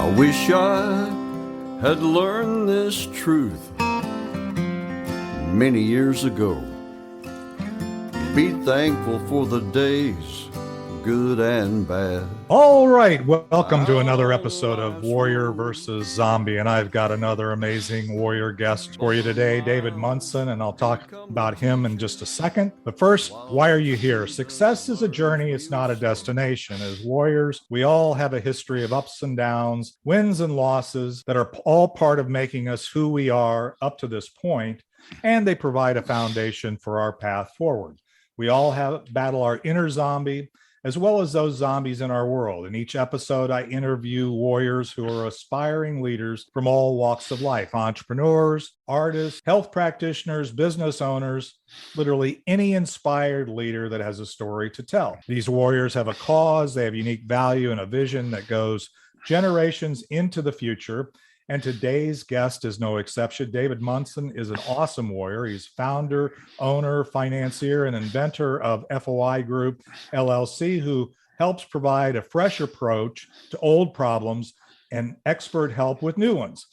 I wish I had learned this truth many years ago. Be thankful for the days, good and bad. All right, welcome to another episode of Warrior versus Zombie, and I've got another amazing warrior guest for you today, David Munson, and I'll talk about him in just a second. But first, why are you here? Success is a journey, it's not a destination. As warriors, we all have a history of ups and downs, wins and losses that are all part of making us who we are up to this point, and they provide a foundation for our path forward. We all battle our inner zombie, as well as those zombies in our world. In each episode, I interview warriors who are aspiring leaders from all walks of life: entrepreneurs, artists, health practitioners, business owners, literally any inspired leader that has a story to tell. These warriors have a cause, they have unique value and a vision that goes generations into the future. And today's guest is no exception. David Munson is an awesome warrior. He's founder, owner, financier, and inventor of FOI Group LLC, who helps provide a fresh approach to old problems and expert help with new ones.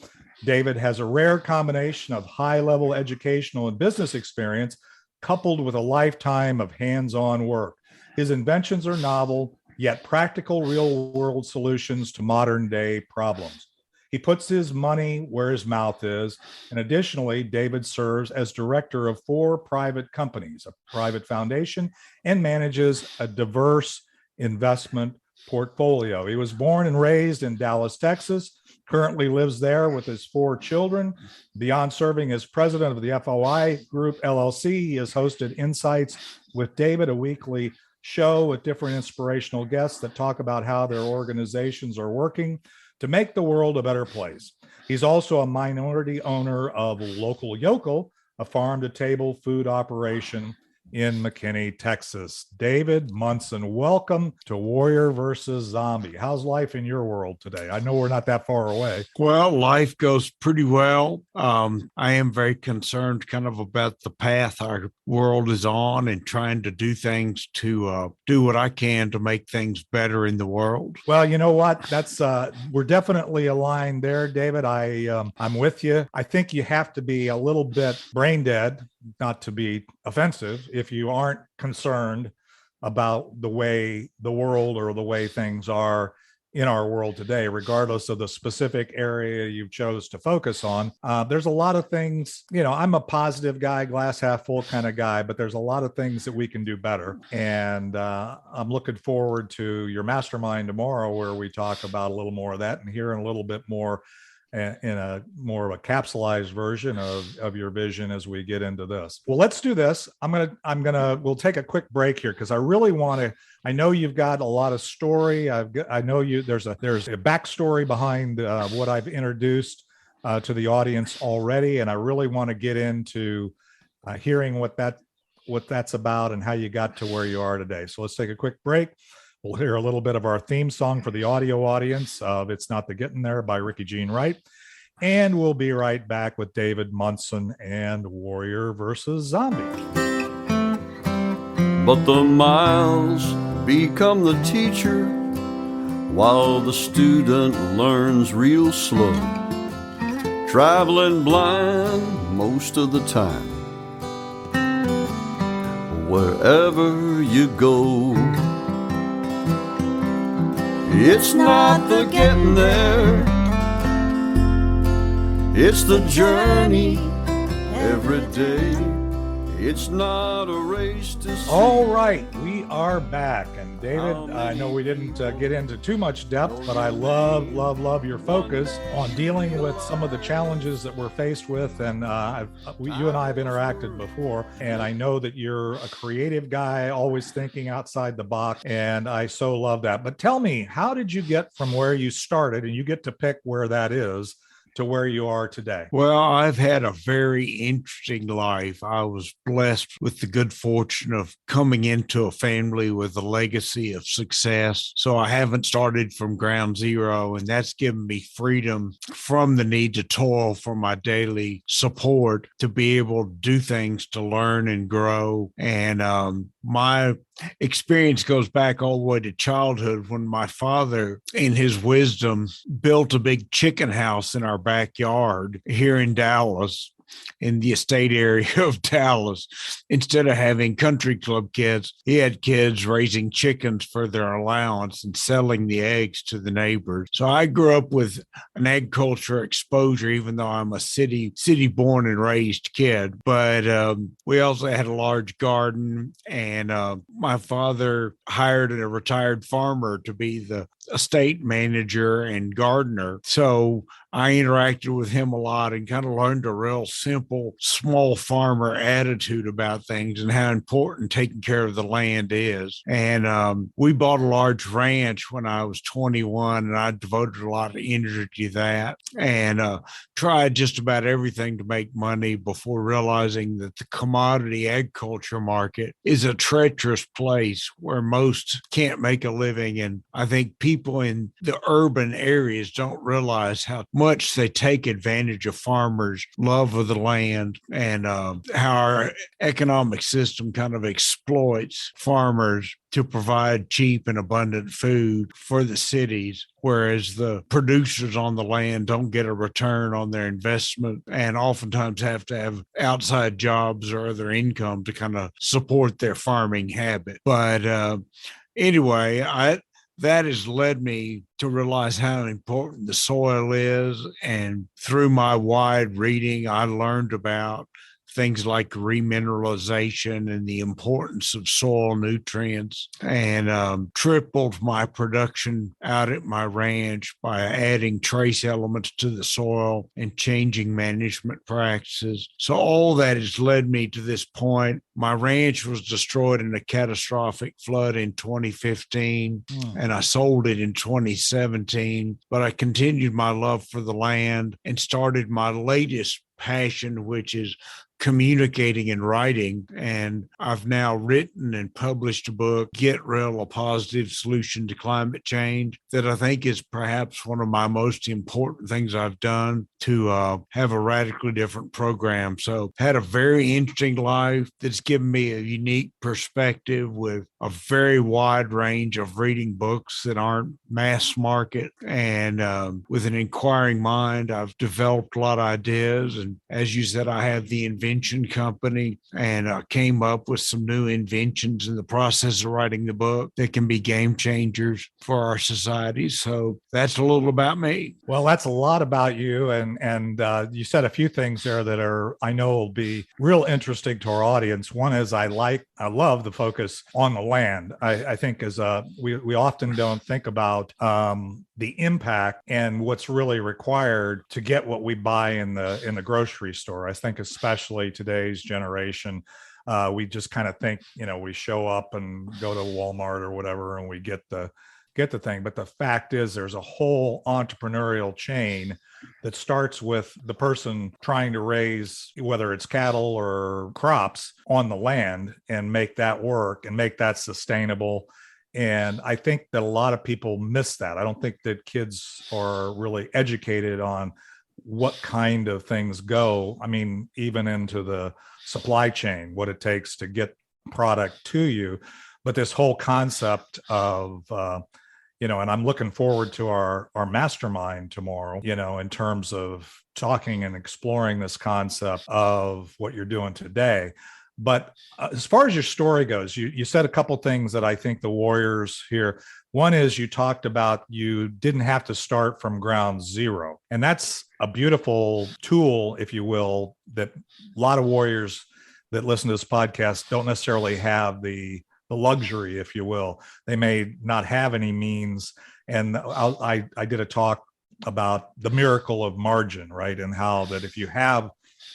David has a rare combination of high-level educational and business experience coupled with a lifetime of hands-on work. His inventions are novel, yet practical real-world solutions to modern-day problems. He puts his money where his mouth is. And additionally, David serves as director of 4 private companies, a private foundation, and manages a diverse investment portfolio. He was born and raised in Dallas, Texas, currently lives there with his 4 children. Beyond serving as president of the FOI Group LLC, he has hosted Insights with David, a weekly show with different inspirational guests that talk about how their organizations are working to make the world a better place. He's also a minority owner of Local Yocal, a farm-to-table food operation in McKinney, Texas. David Munson, welcome to Warrior versus Zombie. How's life in your world today? I know we're not that far away. Well, life goes pretty well. I am very concerned kind of about the path our world is on and trying to do things to do what I can to make things better in the world. Well, you know what? That's we're definitely aligned there, David. I'm with you. I think you have to be a little bit brain dead, not to be offensive, if you aren't concerned about the way the world or the way things are in our world today, regardless of the specific area you chose to focus on. There's a lot of things, I'm a positive guy, glass half full kind of guy, but there's a lot of things that we can do better. And I'm looking forward to your mastermind tomorrow, where we talk about a little more of that and hearing a little bit more in a more of a capsulized version of your vision as we get into this. Well, let's do this. We'll take a quick break here because I really want to. I know you've got a lot of story. I know there's a backstory behind what I've introduced to the audience already, and I really want to get into hearing what that's about and how you got to where you are today. So let's take a quick break. We'll hear a little bit of our theme song for the audio audience of It's Not the Getting There by Ricky Jean Wright. And we'll be right back with David Munson and Warrior versus Zombie. But the miles become the teacher while the student learns real slow, traveling blind most of the time. Wherever you go, it's not the getting there, it's the journey every day. It's not a race to see. All right, we are back. And David, I know we didn't get into too much depth, but I love your focus on dealing with some of the challenges that we're faced with. And you and I have interacted before, and I know that you're a creative guy, always thinking outside the box, and I so love that. But tell me, how did you get from where you started, and you get to pick where that is, to where you are today? Well, I've had a very interesting life. I was blessed with the good fortune of coming into a family with a legacy of success. So I haven't started from ground zero, and that's given me freedom from the need to toil for my daily support to be able to do things to learn and grow. And my experience goes back all the way to childhood when my father, in his wisdom, built a big chicken house in our backyard here in Dallas, in the estate area of Dallas. Instead of having country club kids, he had kids raising chickens for their allowance and selling the eggs to the neighbors. So I grew up with an egg culture exposure, even though I'm a city born and raised kid. But we also had a large garden, and my father hired a retired farmer to be the estate manager and gardener. So I interacted with him a lot and kind of learned a real simple, small farmer attitude about things and how important taking care of the land is. And we bought a large ranch when I was 21, and I devoted a lot of energy to that and tried just about everything to make money before realizing that the commodity agriculture market is a treacherous place where most can't make a living. And I think people in the urban areas don't realize how much they take advantage of farmers' love of the land, and how our economic system kind of exploits farmers to provide cheap and abundant food for the cities, whereas the producers on the land don't get a return on their investment and oftentimes have to have outside jobs or other income to kind of support their farming habit. But anyway, that has led me to realize how important the soil is. And through my wide reading, I learned about things like remineralization and the importance of soil nutrients, and tripled my production out at my ranch by adding trace elements to the soil and changing management practices. So all that has led me to this point. My ranch was destroyed in a catastrophic flood in 2015, and I sold it in 2017, but I continued my love for the land and started my latest passion, which is communicating and writing. And I've now written and published a book, Get Real, a Positive Solution to Climate Change, that I think is perhaps one of my most important things I've done to have a radically different program. So had a very interesting life that's given me a unique perspective with a very wide range of reading books that aren't mass market. And with an inquiring mind, I've developed a lot of ideas. And as you said, I have the invention company, and came up with some new inventions in the process of writing the book that can be game changers for our society. So that's a little about me. Well, that's a lot about you. And you said a few things there that I know will be real interesting to our audience. One is I love the focus on the land. I think we often don't think about the impact and what's really required to get what we buy in the grocery store. I think especially today's generation, we just kind of think, we show up and go to Walmart or whatever, and we get the thing. But the fact is, there's a whole entrepreneurial chain that starts with the person trying to raise, whether it's cattle or crops, on the land and make that work and make that sustainable. And I think that a lot of people miss that. I don't think that kids are really educated on what kind of things go. I mean, even into the supply chain, what it takes to get product to you. But this whole concept of, and I'm looking forward to our mastermind tomorrow, in terms of talking and exploring this concept of what you're doing today. But as far as your story goes, you said a couple things that I think the warriors here. One is you talked about you didn't have to start from ground zero. And that's a beautiful tool, if you will, that a lot of warriors that listen to this podcast don't necessarily have the luxury, if you will. They may not have any means. And I did a talk about the miracle of margin, right? And how that if you have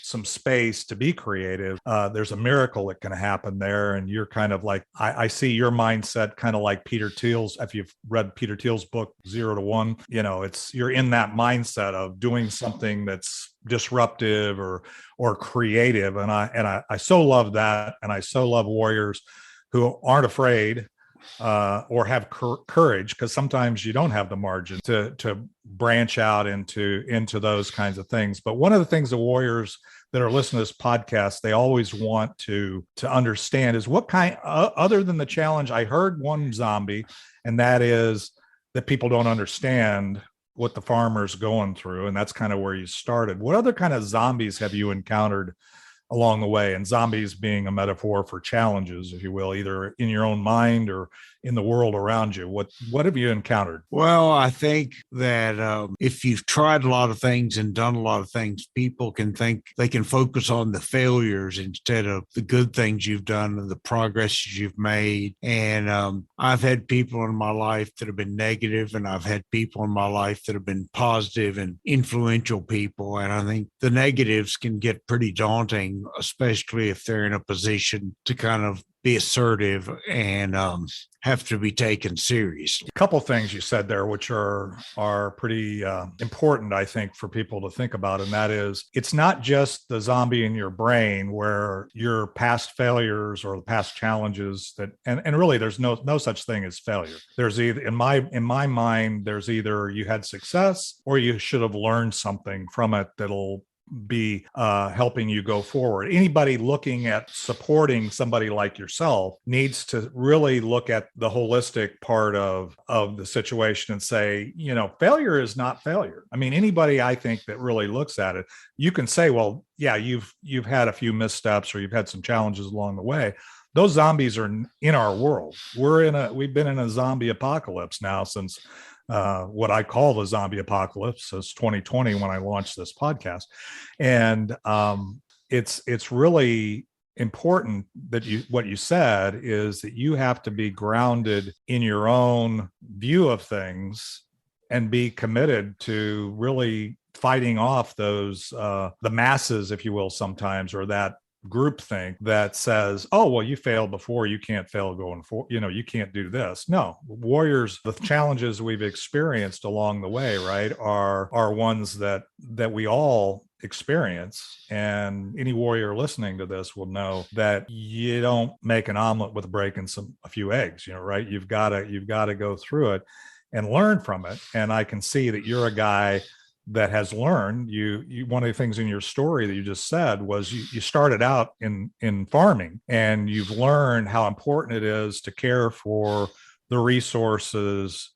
some space to be creative, there's a miracle that can happen there. And you're kind of like, I see your mindset kind of like Peter Thiel's. If you've read Peter Thiel's book, 0 to 1, you're in that mindset of doing something that's disruptive or creative. And I so love that. And I so love warriors who aren't afraid or have courage, because sometimes you don't have the margin to branch out into those kinds of things. But one of the things the warriors that are listening to this podcast, they always want to understand is what kind, other than the challenge. I heard one zombie, and that is that people don't understand what the farmer's going through. And that's kind of where you started. What other kind of zombies have you encountered along the way? And zombies being a metaphor for challenges, if you will, either in your own mind or in the world around you. What have you encountered? Well, I think that if you've tried a lot of things and done a lot of things, people can think they can focus on the failures instead of the good things you've done and the progress you've made. And I've had people in my life that have been negative, and I've had people in my life that have been positive and influential people. And I think the negatives can get pretty daunting, especially if they're in a position to kind of be assertive and have to be taken seriously. A couple things you said there, which are pretty important, I think, for people to think about. And that is, it's not just the zombie in your brain where your past failures or the past challenges that, and really there's no such thing as failure. There's either, in my mind, there's either you had success or you should have learned something from it that'll be helping you go forward. Anybody looking at supporting somebody like yourself needs to really look at the holistic part of the situation and say, failure is not failure. I mean, anybody, I think, that really looks at it, you can say, well, yeah, you've had a few missteps or you've had some challenges along the way. Those zombies are in our world. We've been in a zombie apocalypse now since what I call the zombie apocalypse, since 2020 when I launched this podcast. And it's really important that what you said is that you have to be grounded in your own view of things and be committed to really fighting off those the masses, if you will, sometimes, or that groupthink that says, oh, well, you failed before, you can't fail going forward, you can't do this. No, warriors, the challenges we've experienced along the way, right, are ones that we all experience. And any warrior listening to this will know that you don't make an omelet with breaking a few eggs, right? You've got to go through it and learn from it. And I can see that you're a guy that has learned. You one of the things in your story that you just said was you started out in farming, and you've learned how important it is to care for the resources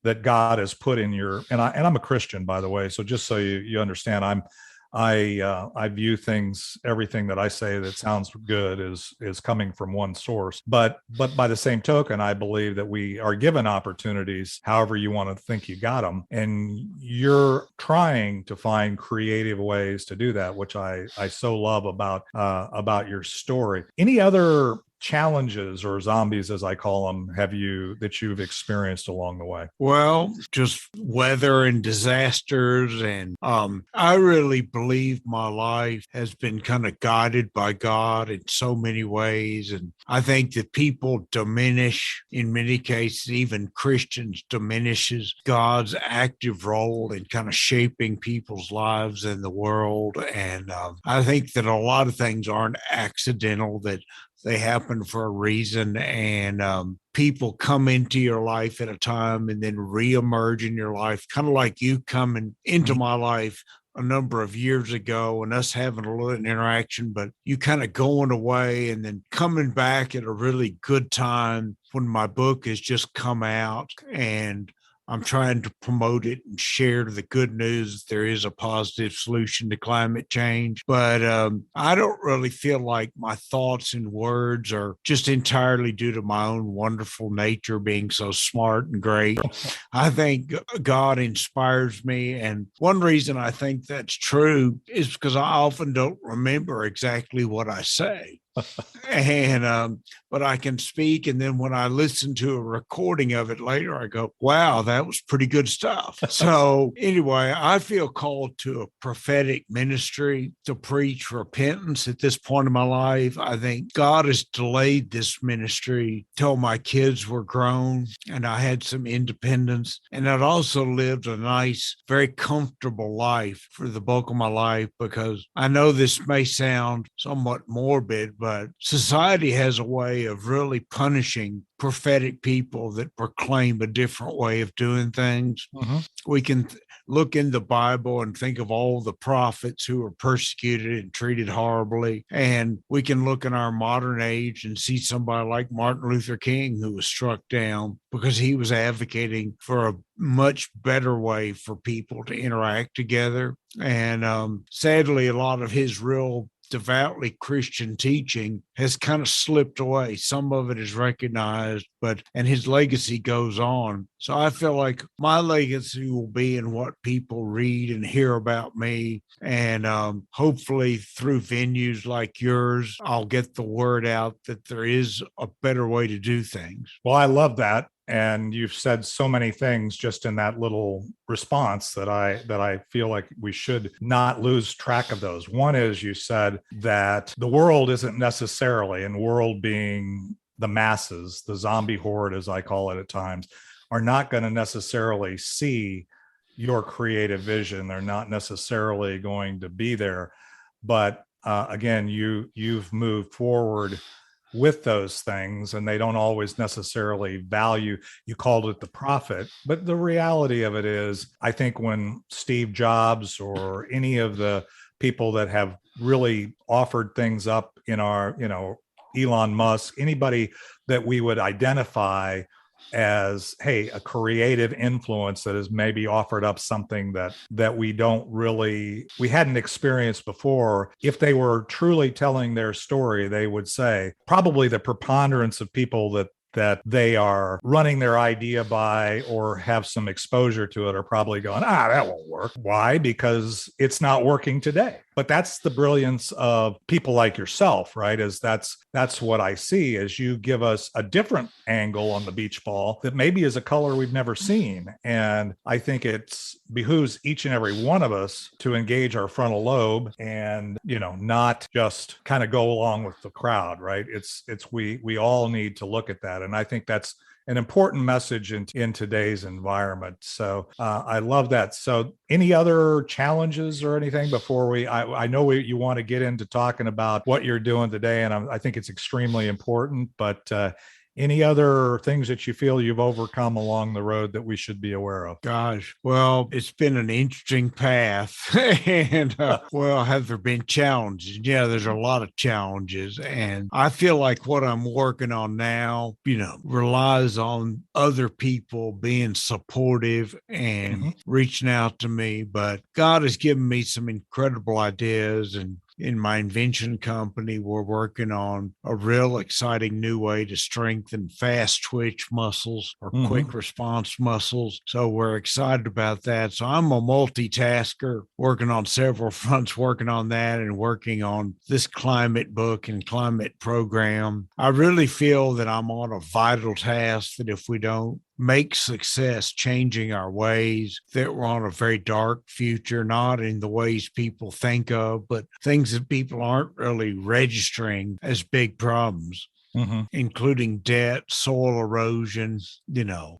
that God has put in your, and I'm a Christian, by the way, so just so you understand, I view things, everything that I say that sounds good is coming from one source. But by the same token, I believe that we are given opportunities, however you want to think you got them. And you're trying to find creative ways to do that, which I so love about your story. Any other challenges, or zombies as I call them, that you've experienced along the way? Well, just weather and disasters. And I really believe my life has been kind of guided by God in so many ways. And I think that people diminish, in many cases, even Christians, diminishes God's active role in kind of shaping people's lives in the world. And I think that a lot of things aren't accidental, that they happen for a reason, and people come into your life at a time and then reemerge in your life, kind of like you coming into my life a number of years ago and us having a little interaction, but you kind of going away and then coming back at a really good time when my book has just come out, and I'm trying to promote it and share the good news. There is a positive solution to climate change, but I don't really feel like my thoughts and words are just entirely due to my own wonderful nature being so smart and great. I think God inspires me. And one reason I think that's true is because I often don't remember exactly what I say. and but I can speak. And then when I listen to a recording of it later, I go, wow, that was pretty good stuff. So anyway, I feel called to a prophetic ministry to preach repentance at this point in my life. I think God has delayed this ministry till my kids were grown and I had some independence. And I'd also lived a nice, very comfortable life for the bulk of my life, because I know this may sound somewhat morbid, but society has a way of really punishing prophetic people that proclaim a different way of doing things. Mm-hmm. We can look in the Bible and think of all the prophets who were persecuted and treated horribly. And we can look in our modern age and see somebody like Martin Luther King, who was struck down because he was advocating for a much better way for people to interact together. And sadly, a lot of his real devoutly Christian teaching has kind of slipped away. Some of it is recognized, and his legacy goes on. So I feel like my legacy will be in what people read and hear about me. And hopefully through venues like yours, I'll get the word out that there is a better way to do things. Well, I love that. And you've said so many things just in that little response that I feel like we should not lose track of those. One is, you said that the world isn't necessarily, and world being the masses, the zombie horde, as I call it at times, are not going to necessarily see your creative vision. They're not necessarily going to be there. But again, you've moved forward with those things, and they don't always necessarily value. You called it the prophet, but the reality of it is, I think when Steve Jobs or any of the people that have really offered things up in our, Elon Musk, anybody that we would identify as, hey, a creative influence that has maybe offered up something that we hadn't experienced before. If they were truly telling their story, they would say probably the preponderance of people that they are running their idea by or have some exposure to it are probably going, that won't work. Why? Because it's not working today. But that's the brilliance of people like yourself, right? That's what I see, as you give us a different angle on the beach ball that maybe is a color we've never seen. And I think it behooves each and every one of us to engage our frontal lobe and, not just kind of go along with the crowd, right? We all need to look at that. And I think that's an important message in today's environment. So I love that. So any other challenges or anything before I know you want to get into talking about what you're doing today, and I think it's extremely important, but any other things that you feel you've overcome along the road that we should be aware of? Gosh, well, it's been an interesting path. And have there been challenges? Yeah, there's a lot of challenges. And I feel like what I'm working on now, relies on other people being supportive and reaching out to me. But God has given me some incredible ideas, and in my invention company, we're working on a real exciting new way to strengthen fast twitch muscles or quick response muscles. So we're excited about that. So I'm a multitasker, working on several fronts, working on that and working on this climate book and climate program. I really feel that I'm on a vital task, that if we don't make success changing our ways, that we're on a very dark future, not in the ways people think of, but things that people aren't really registering as big problems. Including debt, soil erosion, the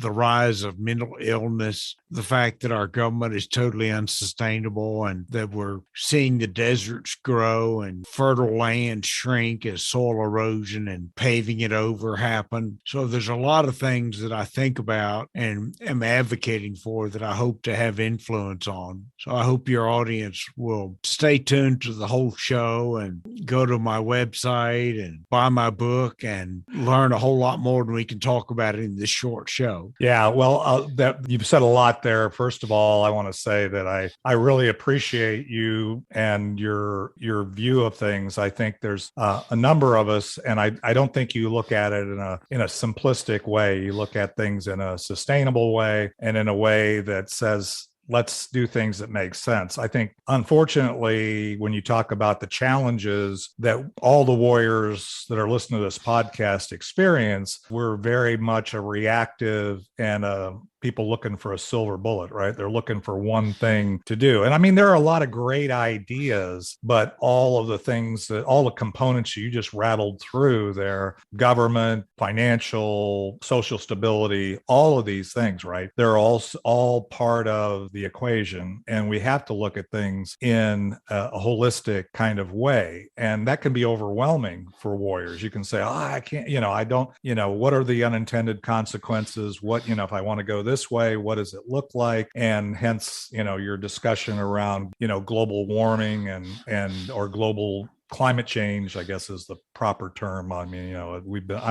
rise of mental illness, the fact that our government is totally unsustainable, and that we're seeing the deserts grow and fertile land shrink as soil erosion and paving it over happen. So there's a lot of things that I think about and am advocating for that I hope to have influence on. So I hope your audience will stay tuned to the whole show and go to my website and buy my book and learn a whole lot more than we can talk about in this short show. Yeah, well, that you've said a lot there. First of all, I want to say that I really appreciate you and your view of things. I think there's a number of us, and I don't think you look at it in a simplistic way. You look at things in a sustainable way and in a way that says, let's do things that make sense. I think, unfortunately, when you talk about the challenges that all the warriors that are listening to this podcast experience, we're very much a reactive and people looking for a silver bullet, right? They're looking for one thing to do. And I mean, there are a lot of great ideas, but all of the things that all the components you just rattled through there, government, financial, social stability, all of these things, right? They're all part of the equation. And we have to look at things in a holistic kind of way. And that can be overwhelming for warriors. You can say, I can't, I don't, what are the unintended consequences? What, if I want to go this way, what does it look like? And hence, your discussion around, global warming and or global climate change, I guess, is the proper term. I mean, I've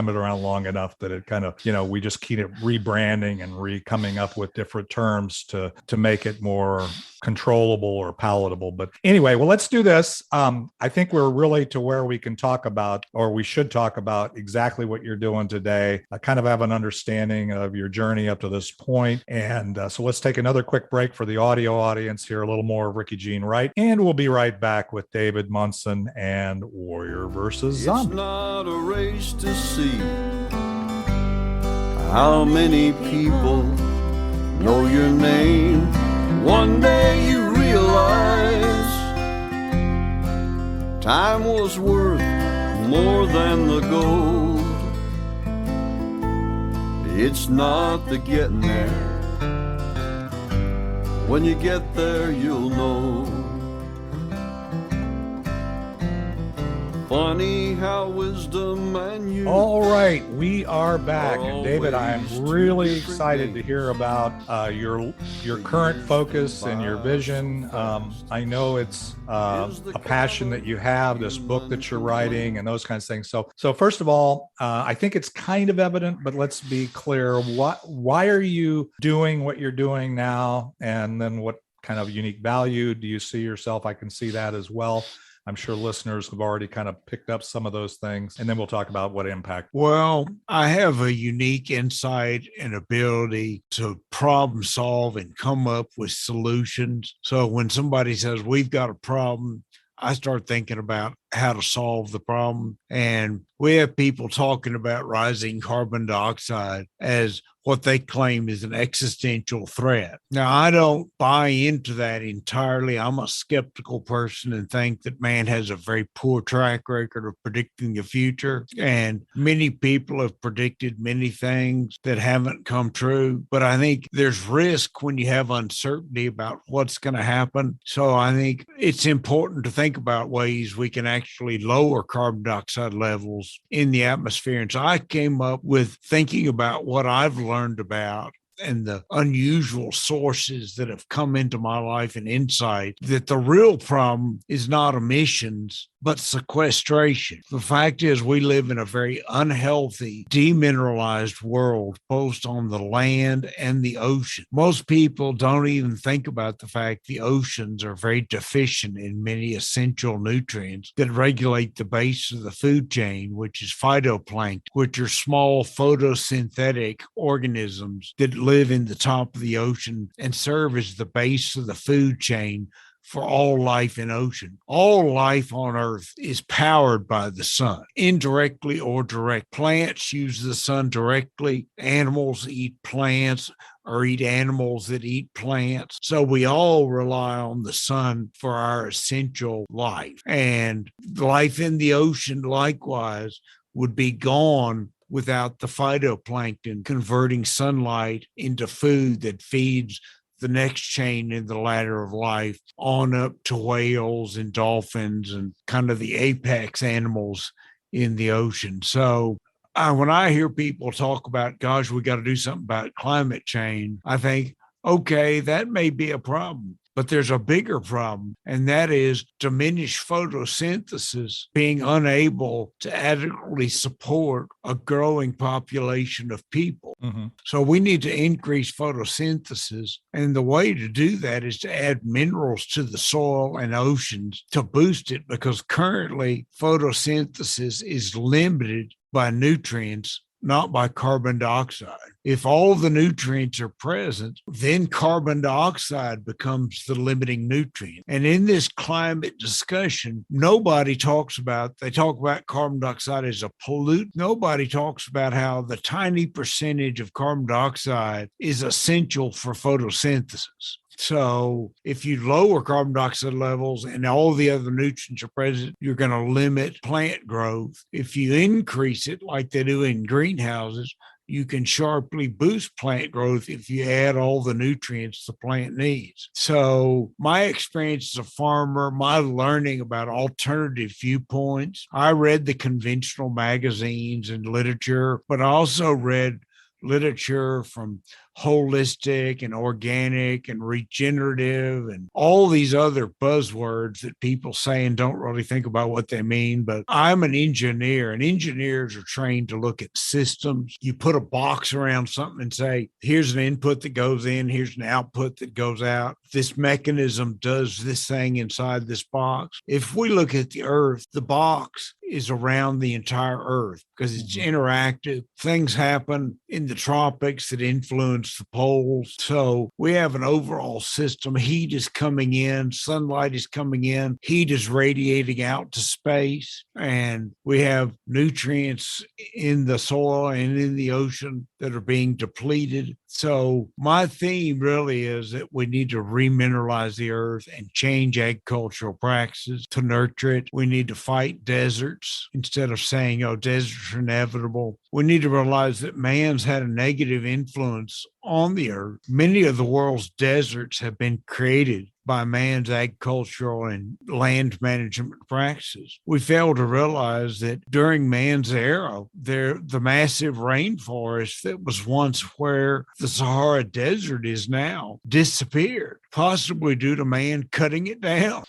been around long enough that it kind of, we just keep it rebranding and coming up with different terms to make it more controllable or palatable. But anyway, well, let's do this. I think we're really to where we can talk about, or we should talk about exactly what you're doing today. I kind of have an understanding of your journey up to this point. And so let's take another quick break for the audio audience here, a little more of Ricky Jean Wright, and we'll be right back with David Munson and Warrior versus Zombie. It's not a race to see how many people know your name. One day you realize time was worth more than the gold. It's not the getting there. When you get there, you'll know. Funny how wisdom and you. All right, we are back. And David, I'm really excited to hear about your current focus and your vision. I know it's a passion that you have, this book that you're writing and those kinds of things. So first of all, I think it's kind of evident, but let's be clear. Why are you doing what you're doing now? And then what kind of unique value do you see yourself? I can see that as well. I'm sure listeners have already kind of picked up some of those things, and then we'll talk about what impact. Well, I have a unique insight and ability to problem solve and come up with solutions. So when somebody says, we've got a problem, I start thinking about how to solve the problem. And we have people talking about rising carbon dioxide as what they claim is an existential threat. Now, I don't buy into that entirely. I'm a skeptical person and think that man has a very poor track record of predicting the future. And many people have predicted many things that haven't come true. But I think there's risk when you have uncertainty about what's going to happen. So I think it's important to think about ways we can actually lower carbon dioxide levels in the atmosphere. And so I came up with thinking about what I've learned about and the unusual sources that have come into my life and insight that the real problem is not emissions, but sequestration. The fact is we live in a very unhealthy, demineralized world, both on the land and the ocean. Most people don't even think about the fact the oceans are very deficient in many essential nutrients that regulate the base of the food chain, which is phytoplankton, which are small photosynthetic organisms that live in the top of the ocean and serve as the base of the food chain for all life in ocean. All life on Earth is powered by the sun, indirectly or direct. Plants use the sun directly. Animals eat plants or eat animals that eat plants. So we all rely on the sun for our essential life. And life in the ocean, likewise, would be gone without the phytoplankton converting sunlight into food that feeds the next chain in the ladder of life on up to whales and dolphins and kind of the apex animals in the ocean. So when I hear people talk about, gosh, we got to do something about climate change, I think, okay, that may be a problem. But there's a bigger problem, and that is diminished photosynthesis being unable to adequately support a growing population of people. Mm-hmm. So we need to increase photosynthesis. And the way to do that is to add minerals to the soil and oceans to boost it, because currently photosynthesis is limited by nutrients not by carbon dioxide. If all the nutrients are present, then carbon dioxide becomes the limiting nutrient. And in this climate discussion, nobody talks about, they talk about carbon dioxide as a pollutant. Nobody talks about how the tiny percentage of carbon dioxide is essential for photosynthesis. So if you lower carbon dioxide levels and all the other nutrients are present, you're going to limit plant growth. If you increase it like they do in greenhouses, you can sharply boost plant growth if you add all the nutrients the plant needs. So my experience as a farmer, my learning about alternative viewpoints, I read the conventional magazines and literature, but I also read literature from holistic and organic and regenerative and all these other buzzwords that people say and don't really think about what they mean. But I'm an engineer, and engineers are trained to look at systems. You put a box around something and say, here's an input that goes in, here's an output that goes out. This mechanism does this thing inside this box. If we look at the earth, the box is around the entire earth because it's interactive. Things happen in the tropics that influence the poles. So we have an overall system. Heat is coming in, sunlight is coming in, heat is radiating out to space, and we have nutrients in the soil and in the ocean that are being depleted. So my theme really is that we need to remineralize the earth and change agricultural practices to nurture it. We need to fight deserts instead of saying, oh, deserts are inevitable. We need to realize that man's had a negative influence on the earth. Many of the world's deserts have been created by man's agricultural and land management practices. We fail to realize that during man's era, the massive rainforest that was once where the Sahara Desert is now disappeared, possibly due to man cutting it down.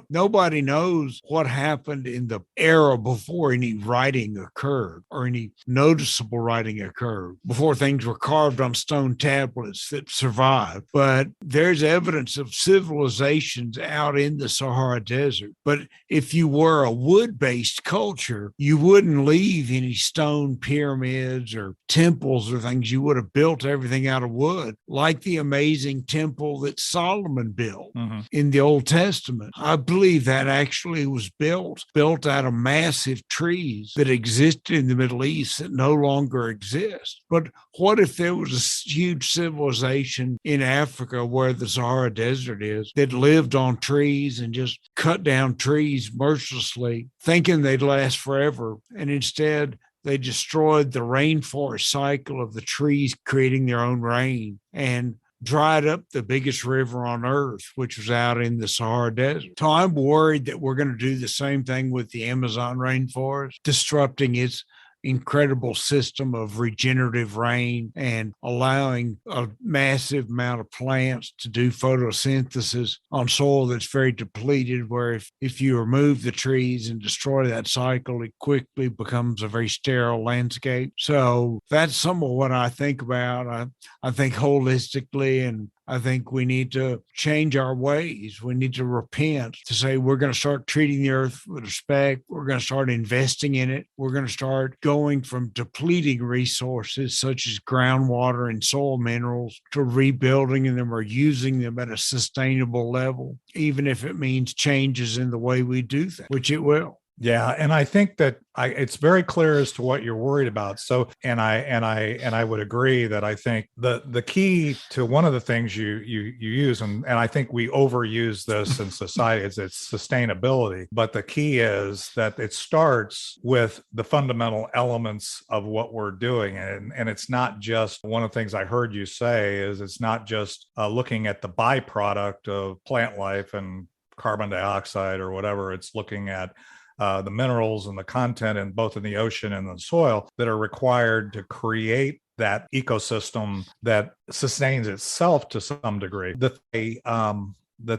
Nobody knows what happened in the era before any writing occurred or any noticeable writing occurred, before things were carved on stone tablets that survived. But there's evidence of civilizations out in the Sahara Desert. But if you were a wood-based culture, you wouldn't leave any stone pyramids or temples or things. You would have built everything out of wood, like the amazing temple that Solomon built in the Old Testament. I believe that actually was built out of massive trees that existed in the Middle East that no longer exist. But what if there was a huge civilization in Africa where the Sahara Desert is that lived on trees and just cut down trees mercilessly, thinking they'd last forever, and instead they destroyed the rainforest cycle of the trees creating their own rain and dried up the biggest river on earth, which was out in the Sahara Desert. So I'm worried that we're going to do the same thing with the Amazon rainforest, disrupting its incredible system of regenerative rain and allowing a massive amount of plants to do photosynthesis on soil that's very depleted, where if you remove the trees and destroy that cycle, it quickly becomes a very sterile landscape. So that's some of what I think about. I think holistically, and I think we need to change our ways. We need to repent to say we're going to start treating the earth with respect. We're going to start investing in it. We're going to start going from depleting resources such as groundwater and soil minerals to rebuilding them or using them at a sustainable level, even if it means changes in the way we do things, which it will. Yeah, and I think that it's very clear as to what you're worried about. So, and I would agree that I think the key to one of the things you use, and I think we overuse this in society, is it's sustainability. But the key is that it starts with the fundamental elements of what we're doing, and it's not just, one of the things I heard you say is it's not just looking at the byproduct of plant life and carbon dioxide or whatever. It's looking at the minerals and the content in both in the ocean and the soil that are required to create that ecosystem that sustains itself to some degree. The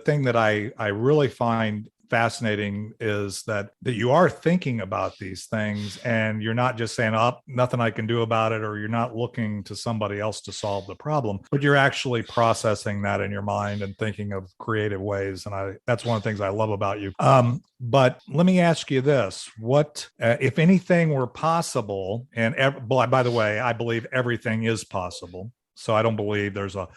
thing that I really find fascinating is that you are thinking about these things, and you're not just saying, oh, nothing I can do about it, or you're not looking to somebody else to solve the problem, but you're actually processing that in your mind and thinking of creative ways. And that's one of the things I love about you. But let me ask you this: what, if anything were possible, and by the way, I believe everything is possible. So I don't believe there's a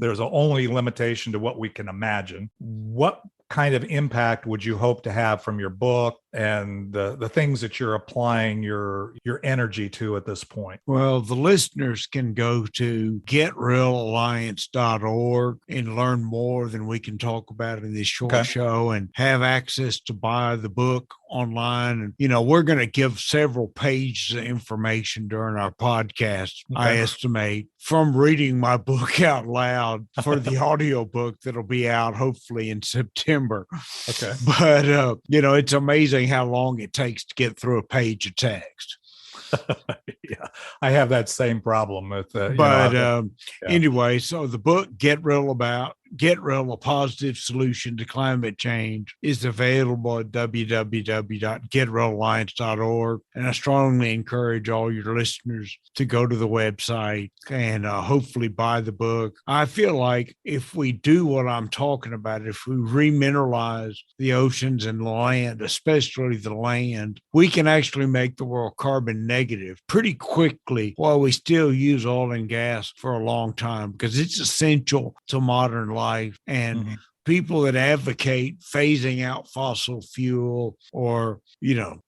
only limitation to what we can imagine. What kind of impact would you hope to have from your book and the things that you're applying your energy to at this point? Well, the listeners can go to getrealalliance.org and learn more than we can talk about in this short show, and have access to buy the book online. And, we're going to give several pages of information during our podcast, I estimate, from reading my book out loud for the audio book that'll be out hopefully in September. Okay. But, it's amazing how long it takes to get through a page of text. Yeah, I have that same problem with. Anyway, so the book Get Real, a positive solution to climate change, is available at www.getrealalliance.org. And I strongly encourage all your listeners to go to the website and hopefully buy the book. I feel like if we do what I'm talking about, if we remineralize the oceans and land, especially the land, we can actually make the world carbon negative pretty quickly while we still use oil and gas for a long time, because it's essential to modern life. And people that advocate phasing out fossil fuel or,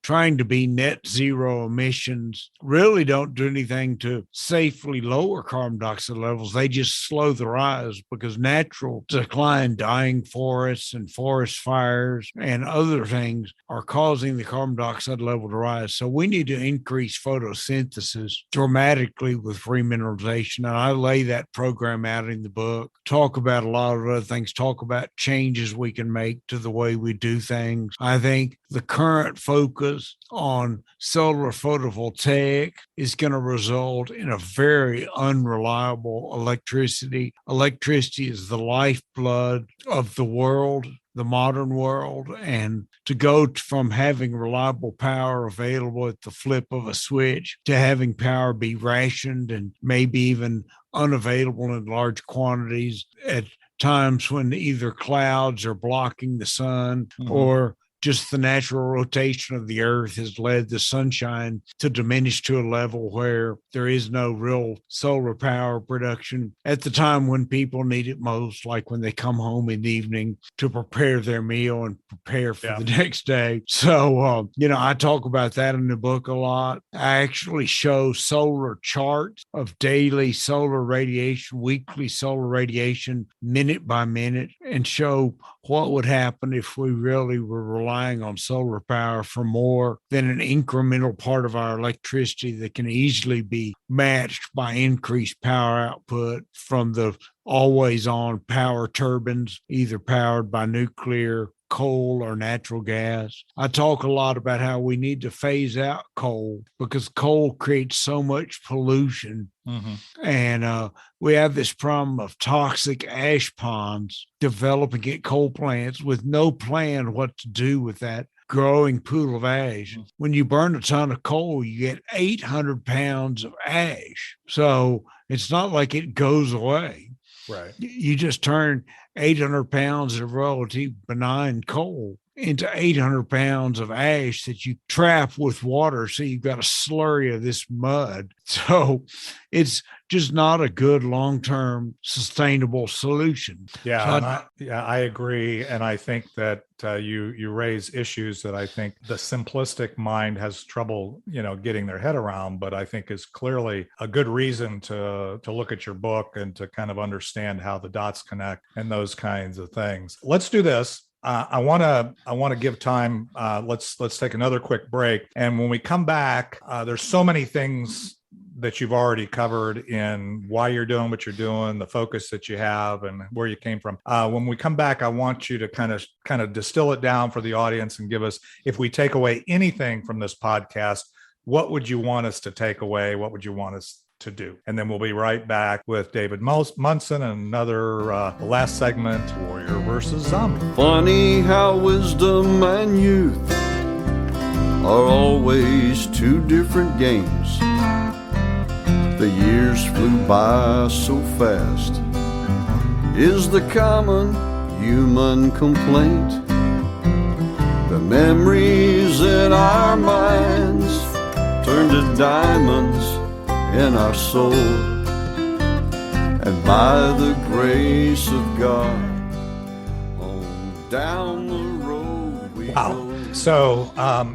trying to be net zero emissions really don't do anything to safely lower carbon dioxide levels. They just slow the rise, because natural decline, dying forests and forest fires and other things are causing the carbon dioxide level to rise. So we need to increase photosynthesis dramatically with remineralization. And I lay that program out in the book, talk about a lot of other things, talk about changes we can make to the way we do things. I think the current focus on solar photovoltaic is going to result in a very unreliable electricity. Electricity is the lifeblood of the world, the modern world, and to go from having reliable power available at the flip of a switch to having power be rationed and maybe even unavailable in large quantities at times when either clouds are blocking the sun or just the natural rotation of the earth has led the sunshine to diminish to a level where there is no real solar power production at the time when people need it most, like when they come home in the evening to prepare their meal and prepare for the next day. So, I talk about that in the book a lot. I actually show solar charts of daily solar radiation, weekly solar radiation, minute by minute, and show what would happen if we really were relying on solar power for more than an incremental part of our electricity that can easily be matched by increased power output from the always on power turbines, either powered by nuclear, coal, or natural gas. I talk a lot about how we need to phase out coal because coal creates so much pollution. And we have this problem of toxic ash ponds developing at coal plants with no plan what to do with that growing pool of ash. When you burn a ton of coal, you get 800 pounds of ash. So it's not like it goes away. Right. You just turn 800 pounds of relative benign coal into 800 pounds of ash that you trap with water. So you've got a slurry of this mud. So it's just not a good long-term sustainable solution. Yeah, I agree. And I think that you raise issues that I think the simplistic mind has trouble, getting their head around, but I think is clearly a good reason to look at your book and to kind of understand how the dots connect and those kinds of things. Let's do this. I want to give time. Let's take another quick break. And when we come back, there's so many things that you've already covered in why you're doing what you're doing, the focus that you have, and where you came from. When we come back, I want you to kind of distill it down for the audience and give us, if we take away anything from this podcast, what would you want us to take away? What would you want us to do. And then we'll be right back with David Munson and another last segment, Warrior versus Zombie. Funny how wisdom and youth are always two different games. The years flew by so fast, is the common human complaint. The memories in our minds turn to diamonds in our soul, and by the grace of God, on down the road we go. So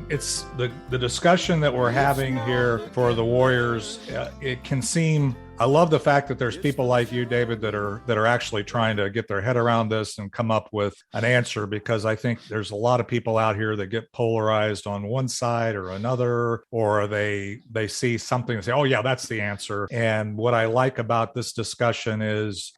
it's the discussion that we're having here for the Warriors. It can seem, I love the fact that there's people like you, David, that are actually trying to get their head around this and come up with an answer, because I think there's a lot of people out here that get polarized on one side or another, or they see something and say, oh yeah, that's the answer. And what I like about this discussion is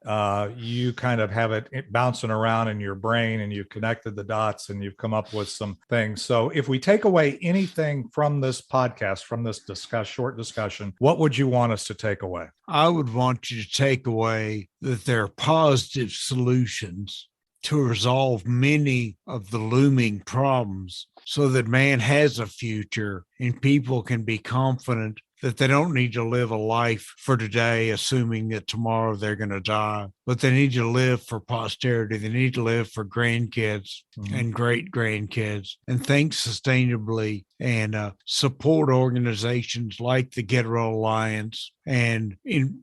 you kind of have it bouncing around in your brain, and you've connected the dots and you've come up with some things. So if we take away anything from this podcast, from this short discussion, what would you want us to take away? I would want you to take away that there are positive solutions to resolve many of the looming problems, so that man has a future and people can be confident that they don't need to live a life for today, assuming that tomorrow they're going to die, but they need to live for posterity. They need to live for grandkids and great grandkids, and think sustainably, and support organizations like the Get Real Alliance. And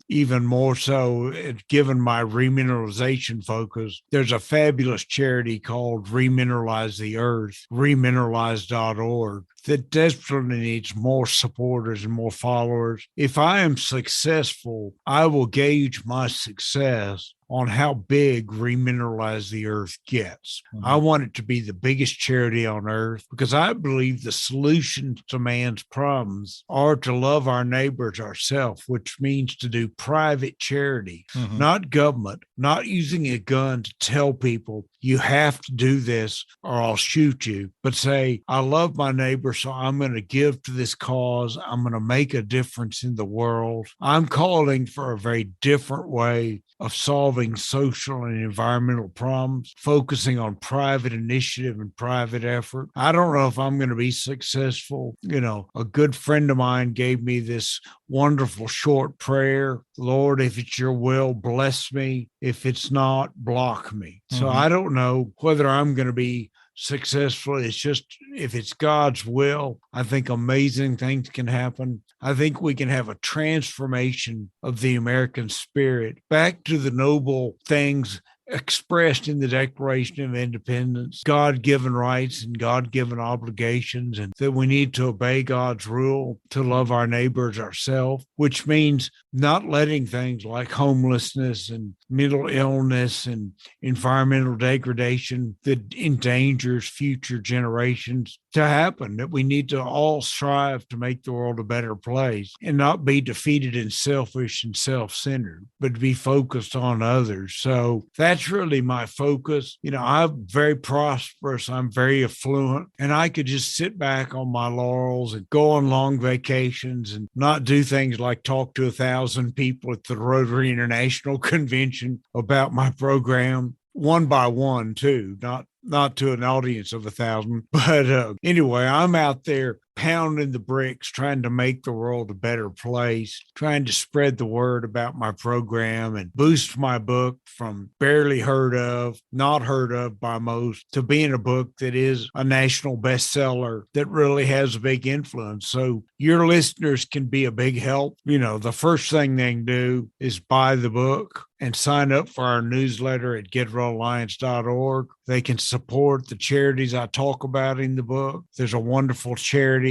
even more so, given my remineralization focus, there's a fabulous charity called Remineralize the Earth, remineralize.org, that desperately needs more supporters and more followers. If I am successful, I will gauge my success on how big Remineralize the Earth gets. I want it to be the biggest charity on earth, because I believe the solutions to man's problems are to love our neighbors ourselves, which means to do private charity, not government, not using a gun to tell people you have to do this or I'll shoot you, but say, I love my neighbor, so I'm going to give to this cause. I'm going to make a difference in the world. I'm calling for a very different way of solving social and environmental problems, focusing on private initiative and private effort. I don't know if I'm going to be successful. You know, a good friend of mine gave me this wonderful short prayer: Lord, if it's your will, bless me. If it's not, block me. So I don't know whether I'm going to be successful. It's just, if it's God's will, I think amazing things can happen. I think we can have a transformation of the American spirit back to the noble things expressed in the Declaration of Independence, God-given rights and God-given obligations, and that we need to obey God's rule to love our neighbors ourselves, which means not letting things like homelessness and mental illness and environmental degradation that endangers future generations to happen, that we need to all strive to make the world a better place and not be defeated and selfish and self-centered, but to be focused on others. So that's really my focus. You know, I'm very prosperous. I'm very affluent, and I could just sit back on my laurels and go on long vacations and not do things like talk to 1,000 people at the Rotary International Convention about my program, one by one too, not to an audience of 1,000. But anyway, I'm out there pounding the bricks, trying to make the world a better place, trying to spread the word about my program and boost my book from barely heard of, not heard of by most, to being a book that is a national bestseller that really has a big influence. So your listeners can be a big help. You know, the first thing they can do is buy the book and sign up for our newsletter at getrealalliance.org. They can support the charities I talk about in the book. There's a wonderful charity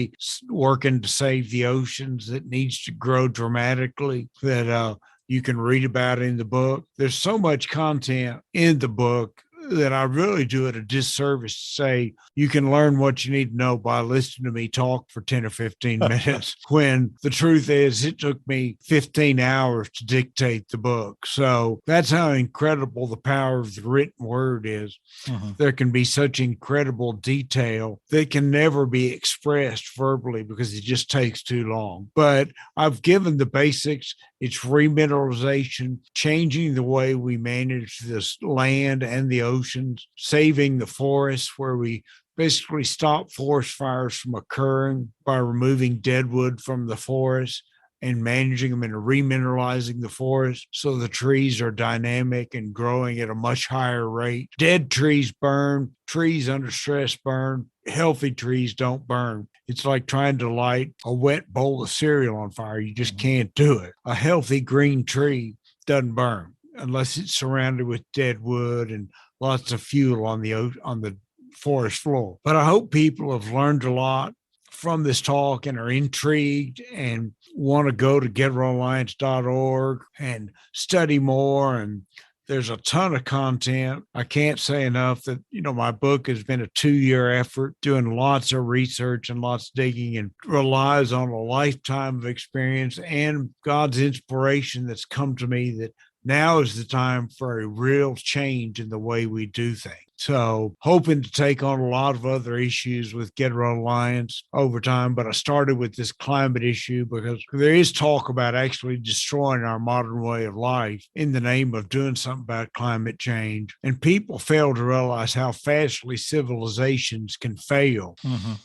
working to save the oceans that needs to grow dramatically that you can read about in the book. There's so much content in the book then I really do it a disservice to say you can learn what you need to know by listening to me talk for 10 or 15 minutes, when the truth is it took me 15 hours to dictate the book. So that's how incredible the power of the written word is. Mm-hmm. There can be such incredible detail that can never be expressed verbally because it just takes too long. But I've given the basics. It's remineralization, changing the way we manage this land and the oceans, saving the forests where we basically stop forest fires from occurring by removing dead wood from the forest and managing them and remineralizing the forest so the trees are dynamic and growing at a much higher rate. Dead trees burn, trees under stress burn, healthy trees don't burn. It's like trying to light a wet bowl of cereal on fire. You just can't do it. A healthy green tree doesn't burn unless it's surrounded with dead wood and lots of fuel on the forest floor. But I hope people have learned a lot from this talk and are intrigued and want to go to getroalliance.org and study more. And there's a ton of content. I can't say enough that, my book has been a 2-year effort, doing lots of research and lots of digging, and relies on a lifetime of experience and God's inspiration that's come to me that now is the time for a real change in the way we do things. So hoping to take on a lot of other issues with Get Road Alliance over time. But I started with this climate issue because there is talk about actually destroying our modern way of life in the name of doing something about climate change. And people fail to realize how fastly civilizations can fail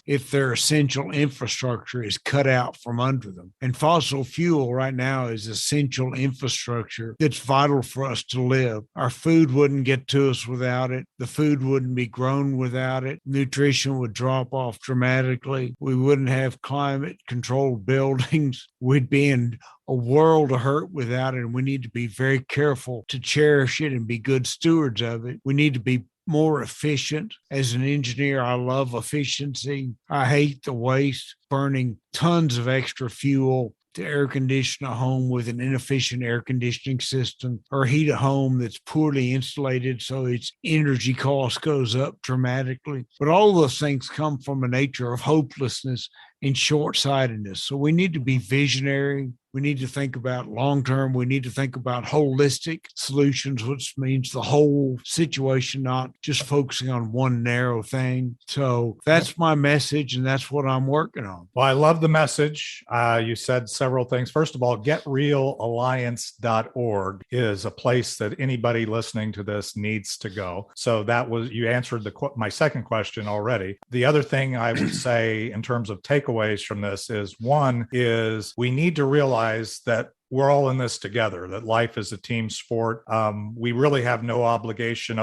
if their essential infrastructure is cut out from under them. And fossil fuel right now is essential infrastructure that's vital for us to live. Our food wouldn't get to us without it. The food wouldn't be grown without it. Nutrition would drop off dramatically. We wouldn't have climate controlled buildings. We'd be in a world of hurt without it. And we need to be very careful to cherish it and be good stewards of it. We need to be more efficient. As an engineer, I love efficiency. I hate the waste, burning tons of extra fuel to air condition a home with an inefficient air conditioning system, or heat a home that's poorly insulated so its energy cost goes up dramatically. But all those things come from a nature of hopelessness and short-sightedness. So we need to be visionary. We need to think about long-term. We need to think about holistic solutions, which means the whole situation, not just focusing on one narrow thing. So that's my message, and that's what I'm working on. Well, I love the message. You said several things. First of all, getrealalliance.org is a place that anybody listening to this needs to go. So you answered my second question already. The other thing I would say in terms of takeaways from this is, one is we need to realize that we're all in this together, that life is a team sport. We really have no obligation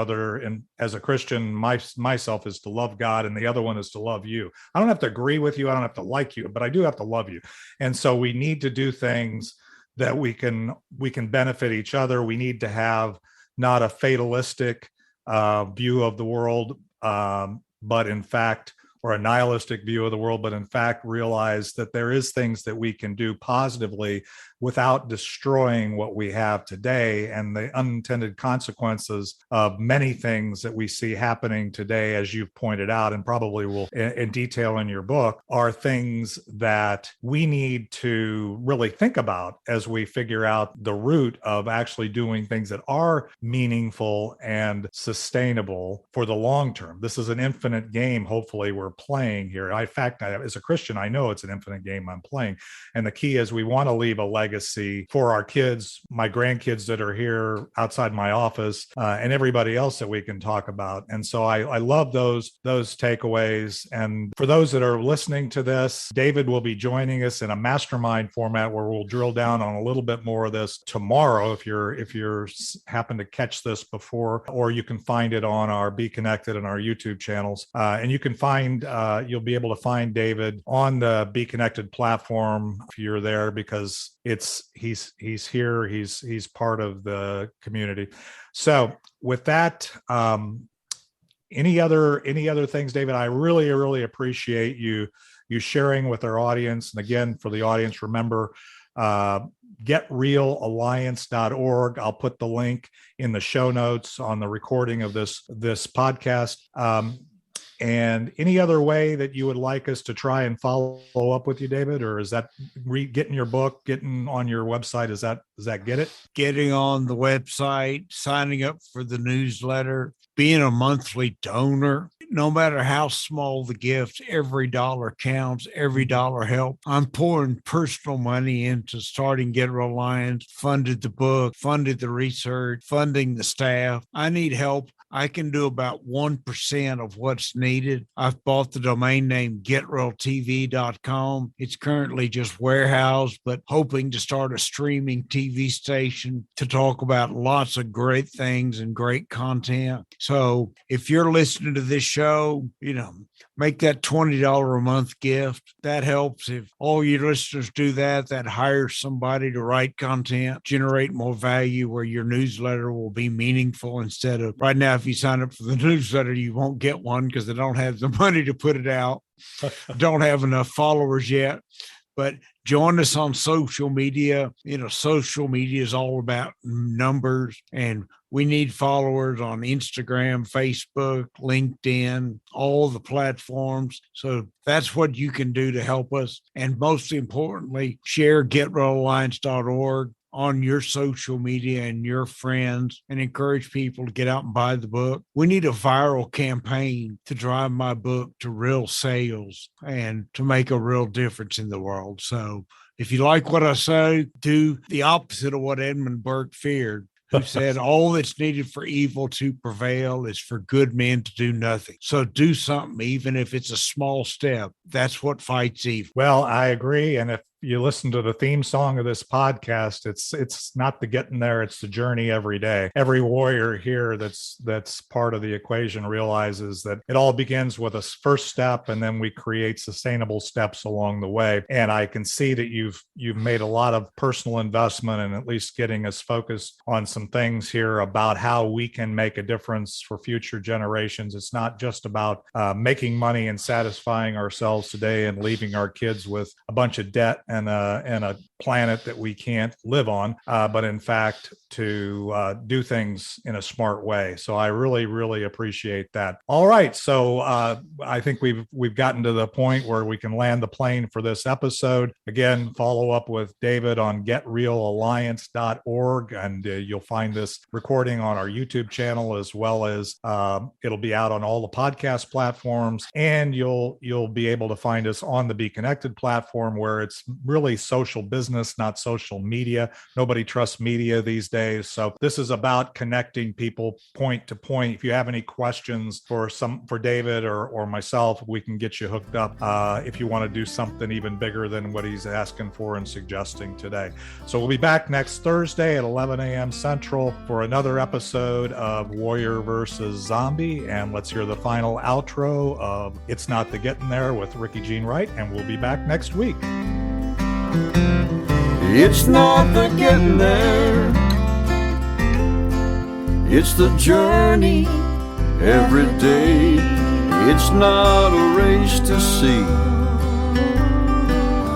as a Christian, myself is to love God, and the other one is to love you. I don't have to agree with you. I don't have to like you, but I do have to love you. And so we need to do things that we can benefit each other. We need to have not a fatalistic view of the world, but in fact, or a nihilistic view of the world, but in fact realize that there is things that we can do positively without destroying what we have today. And the unintended consequences of many things that we see happening today, as you've pointed out, and probably will in detail in your book, are things that we need to really think about as we figure out the root of actually doing things that are meaningful and sustainable for the long term. This is an infinite game, hopefully, we're playing here. In fact, as a Christian, I know it's an infinite game I'm playing. And the key is we want to leave a legacy for our kids, my grandkids that are here outside my office, and everybody else that we can talk about. And so I love those takeaways. And for those that are listening to this, David will be joining us in a mastermind format where we'll drill down on a little bit more of this tomorrow. If you're happen to catch this before, or you can find it on our Be Connected and our YouTube channels. And you can you'll be able to find David on the Be Connected platform if you're there, because he's here, he's part of the community. So with that, any other things, David? I really appreciate you sharing with our audience. And again, for the audience, remember, getrealalliance.org. I'll put the link in the show notes on the recording of this podcast. And any other way that you would like us to try and follow up with you, David, or is that getting your book, getting on your website? Does that get it? Getting on the website, signing up for the newsletter, being a monthly donor. No matter how small the gift, every dollar counts, every dollar helps. I'm pouring personal money into starting Get Real Alliance, funded the book, funded the research, funding the staff. I need help. I can do about 1% of what's needed. I've bought the domain name getrealtv.com. It's currently just warehoused, but hoping to start a streaming TV station to talk about lots of great things and great content. So if you're listening to this show, make that $20 a month gift. That helps. If all your listeners do that hires somebody to write content, generate more value where your newsletter will be meaningful instead of right now. If you sign up for the newsletter, you won't get one because they don't have the money to put it out. Don't have enough followers yet. But join us on social media. Social media is all about numbers, and we need followers on Instagram, Facebook, LinkedIn, all the platforms. So that's what you can do to help us. And most importantly, share getrealalliance.org on your social media and your friends, and encourage people to get out and buy the book. We need a viral campaign to drive my book to real sales and to make a real difference in the world. So if you like what I say, do the opposite of what Edmund Burke feared, who said all that's needed for evil to prevail is for good men to do nothing. So do something, even if it's a small step. That's what fights evil. Well, I agree. And if you listen to the theme song of this podcast, it's not the getting there, it's the journey every day. Every warrior here that's part of the equation realizes that it all begins with a first step, and then we create sustainable steps along the way. And I can see that you've made a lot of personal investment in at least getting us focused on some things here about how we can make a difference for future generations. It's not just about making money and satisfying ourselves today and leaving our kids with a bunch of debt and a planet that we can't live on, but in fact to do things in a smart way. So I really, really appreciate that. All right, so I think we've gotten to the point where we can land the plane for this episode. Again, follow up with David on getrealalliance.org, and you'll find this recording on our YouTube channel, as well as it'll be out on all the podcast platforms, and you'll be able to find us on the Be Connected platform, where it's really social business, not social media. Nobody trusts media these days. So this is about connecting people point to point. If you have any questions for David or myself, we can get you hooked up if you want to do something even bigger than what he's asking for and suggesting today. So we'll be back next Thursday at 11 a.m. Central for another episode of Warrior versus Zombie. And let's hear the final outro of It's Not the Getting There with Ricky Jean Wright, and we'll be back next week. It's not the getting there, it's the journey every day. It's not a race to see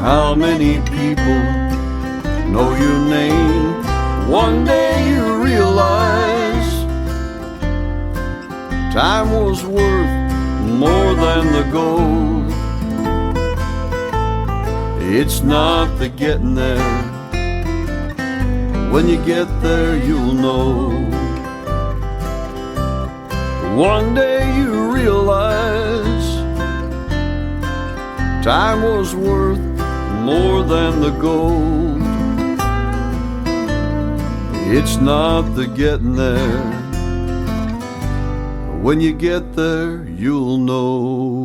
how many people know your name. One day you realize time was worth more than the gold. It's not the getting there. When you get there, you'll know. One day you realize time was worth more than the gold. It's not the getting there. When you get there, you'll know.